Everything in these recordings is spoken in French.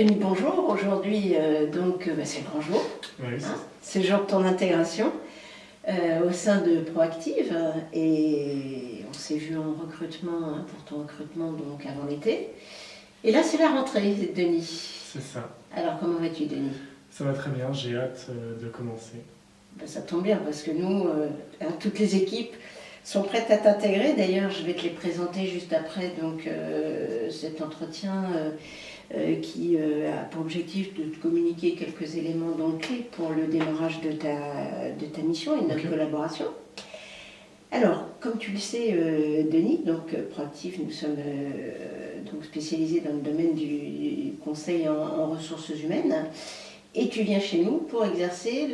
Denis, bonjour. Aujourd'hui, c'est le grand jour. Oui, C'est le jour de ton intégration au sein de Proactive. Et on s'est vu en recrutement, pour ton recrutement donc avant l'été. Et là, c'est la rentrée, Denis. c'est ça. Alors, comment vas-tu, Denis? Ça va très bien, j'ai hâte de commencer. Ça tombe bien parce que nous, toutes les équipes sont prêtes à t'intégrer. D'ailleurs, je vais te les présenter juste après cet entretien qui a pour objectif de te communiquer quelques éléments clés pour le démarrage de ta mission et de notre collaboration. Alors, comme tu le sais, Denis, Proactive, nous sommes spécialisés dans le domaine du conseil en ressources humaines. Et tu viens chez nous pour exercer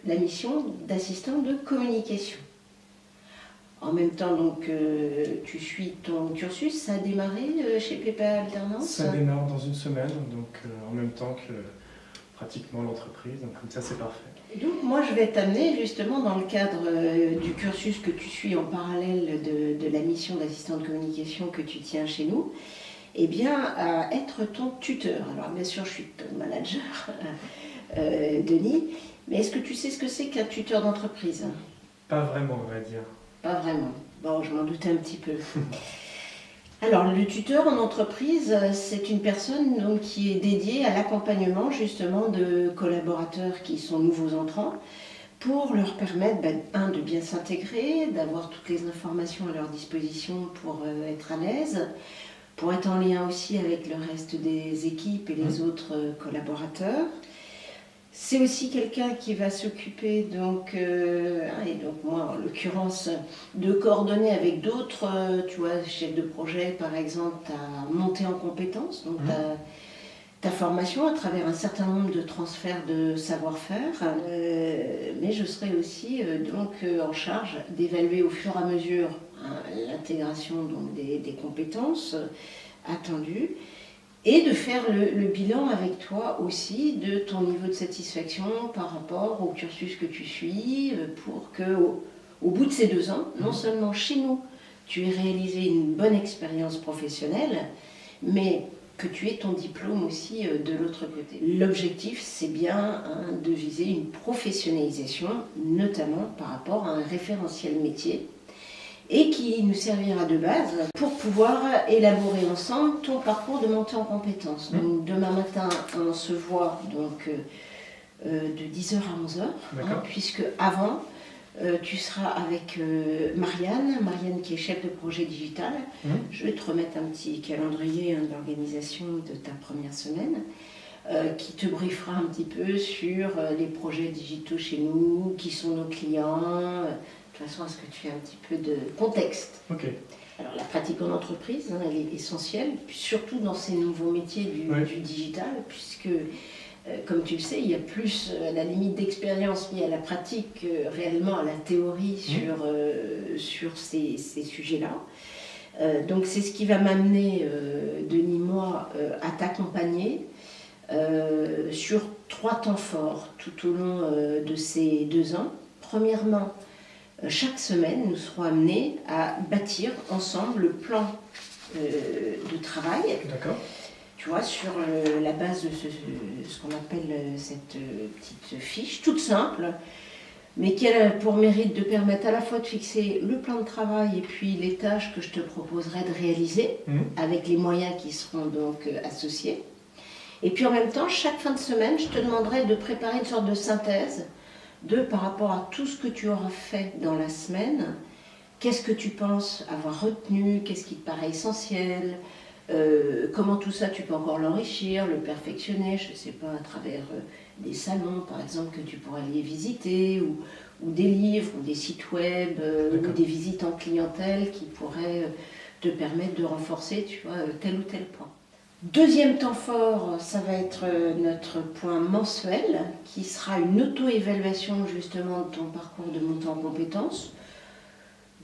la mission d'assistant de communication. En même temps, tu suis ton cursus. Ça a démarré chez PPA Alternance? Ça démarre dans une semaine, en même temps que pratiquement l'entreprise, donc comme ça c'est parfait. Donc moi je vais t'amener justement dans le cadre du cursus que tu suis en parallèle de la mission d'assistant de communication que tu tiens chez nous, à être ton tuteur. Alors bien sûr je suis ton manager, Denis, mais est-ce que tu sais ce que c'est qu'un tuteur d'entreprise? Pas vraiment, on va dire. Pas vraiment. Bon, je m'en doutais un petit peu. Alors, le tuteur en entreprise, c'est une personne qui est dédiée à l'accompagnement justement de collaborateurs qui sont nouveaux entrants pour leur permettre, de bien s'intégrer, d'avoir toutes les informations à leur disposition pour être à l'aise, pour être en lien aussi avec le reste des équipes et les autres collaborateurs. C'est aussi quelqu'un qui va s'occuper, moi en l'occurrence, de coordonner avec d'autres, chefs de projet par exemple, ta montée en compétences, ta formation à travers un certain nombre de transferts de savoir-faire. Mais je serai aussi en charge d'évaluer au fur et à mesure l'intégration des compétences attendues. Et de faire le bilan avec toi aussi de ton niveau de satisfaction par rapport au cursus que tu suis, pour qu'au bout de ces 2 ans, non seulement chez nous, tu aies réalisé une bonne expérience professionnelle, mais que tu aies ton diplôme aussi de l'autre côté. L'objectif, c'est bien de viser une professionnalisation, notamment par rapport à un référentiel métier, et qui nous servira de base pour pouvoir élaborer ensemble ton parcours de montée en compétences. Donc, demain matin, on se voit de 10h à 11h, puisque avant, tu seras avec Marianne qui est chef de projet digital. Je vais te remettre un petit calendrier d'organisation de ta première semaine, qui te briefera un petit peu sur les projets digitaux chez nous, qui sont nos clients. De toute façon, à ce que tu aies un petit peu de contexte. Ok. Alors, la pratique en entreprise, elle est essentielle, surtout dans ces nouveaux métiers du digital, puisque, comme tu le sais, il y a plus la limite d'expérience liée à la pratique, réellement à la théorie sur ces sujets-là. Donc, c'est ce qui va m'amener, Denis, moi, à t'accompagner sur 3 temps forts tout au long de ces 2 ans. Premièrement, chaque semaine, nous serons amenés à bâtir ensemble le plan de travail. D'accord. Tu vois, sur la base de ce qu'on appelle cette petite fiche, toute simple, mais qui a pour mérite de permettre à la fois de fixer le plan de travail et puis les tâches que je te proposerai de réaliser, avec les moyens qui seront associés. Et puis en même temps, chaque fin de semaine, je te demanderai de préparer une sorte de synthèse par rapport à tout ce que tu auras fait dans la semaine, qu'est-ce que tu penses avoir retenu, qu'est-ce qui te paraît essentiel, comment tout ça tu peux encore l'enrichir, le perfectionner, je ne sais pas, à travers des salons par exemple que tu pourrais aller visiter, ou des livres, ou des sites web, ou des visites en clientèle qui pourraient te permettre de renforcer, tel ou tel point. Deuxième temps fort, ça va être notre point mensuel, qui sera une auto-évaluation justement de ton parcours de montée en compétences.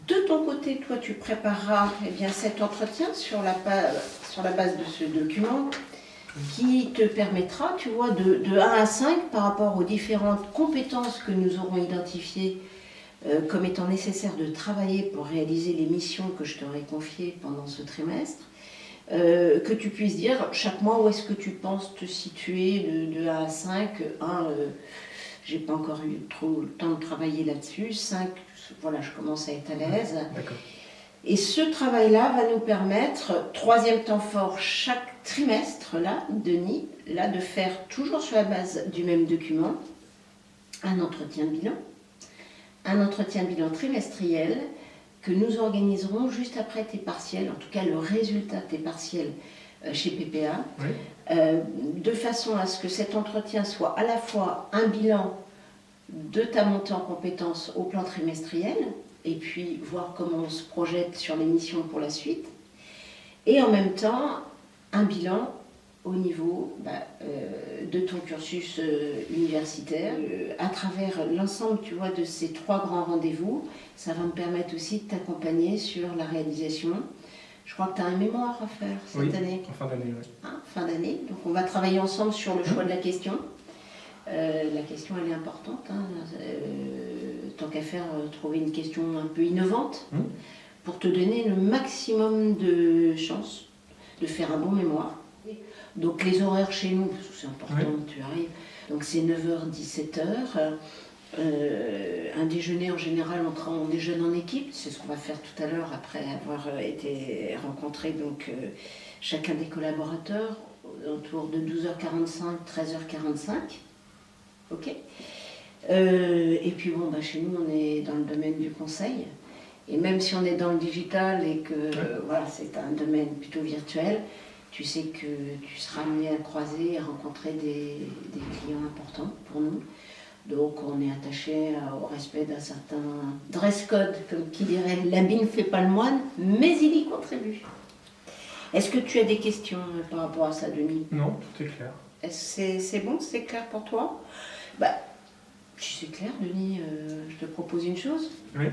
De ton côté, toi, tu prépareras cet entretien sur la base de ce document qui te permettra, de 1 à 5 par rapport aux différentes compétences que nous aurons identifiées comme étant nécessaires de travailler pour réaliser les missions que je t'aurai confiées pendant ce trimestre. que tu puisses dire chaque mois où est-ce que tu penses te situer de 1 à 5. 1, j'ai pas encore eu trop le temps de travailler là-dessus. 5, voilà, je commence à être à l'aise. D'accord. Et ce travail-là va nous permettre, 3e temps fort, chaque trimestre, là, Denis, là, de faire toujours sur la base du même document, un entretien bilan. Un entretien bilan trimestriel que nous organiserons juste après tes partiels, en tout cas le résultat de tes partiels chez PPA, Oui. de façon à ce que cet entretien soit à la fois un bilan de ta montée en compétences au plan trimestriel, et puis voir comment on se projette sur les missions pour la suite, et en même temps un bilan au niveau de ton cursus universitaire. À travers l'ensemble, tu vois, de ces 3 grands rendez-vous, ça va me permettre aussi de t'accompagner sur la réalisation. Je crois que tu as un mémoire à faire cette année. En fin d'année, oui. Hein, fin d'année. Donc on va travailler ensemble sur le choix de la question. La question, elle est importante. Hein. Tant qu'à faire, trouver une question un peu innovante pour te donner le maximum de chances de faire un bon mémoire. Donc les horaires chez nous, parce que c'est important que tu arrives, donc c'est 9h, 17h. Un déjeuner en général, on déjeune en équipe, c'est ce qu'on va faire tout à l'heure après avoir été rencontré donc, chacun des collaborateurs autour de 12h45, 13h45. Ok. Et puis bon, chez nous on est dans le domaine du conseil, et même si on est dans le digital et que voilà, c'est un domaine plutôt virtuel, tu sais que tu seras amené à croiser, à rencontrer des clients importants pour nous. Donc on est attaché au respect d'un certain dress code, comme qui dirait l'habit ne fait pas le moine, mais il y contribue. Est-ce que tu as des questions par rapport à ça, Denis? Non, tout est clair. Est-ce que c'est bon, c'est clair pour toi? Si c'est clair, Denis, je te propose une chose. Oui.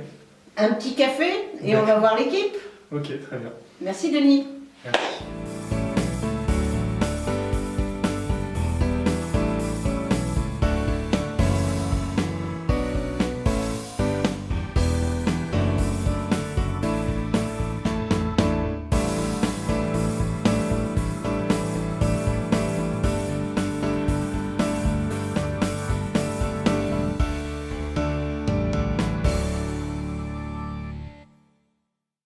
Un petit café et on va voir l'équipe. Ok, très bien. Merci, Denis. Merci.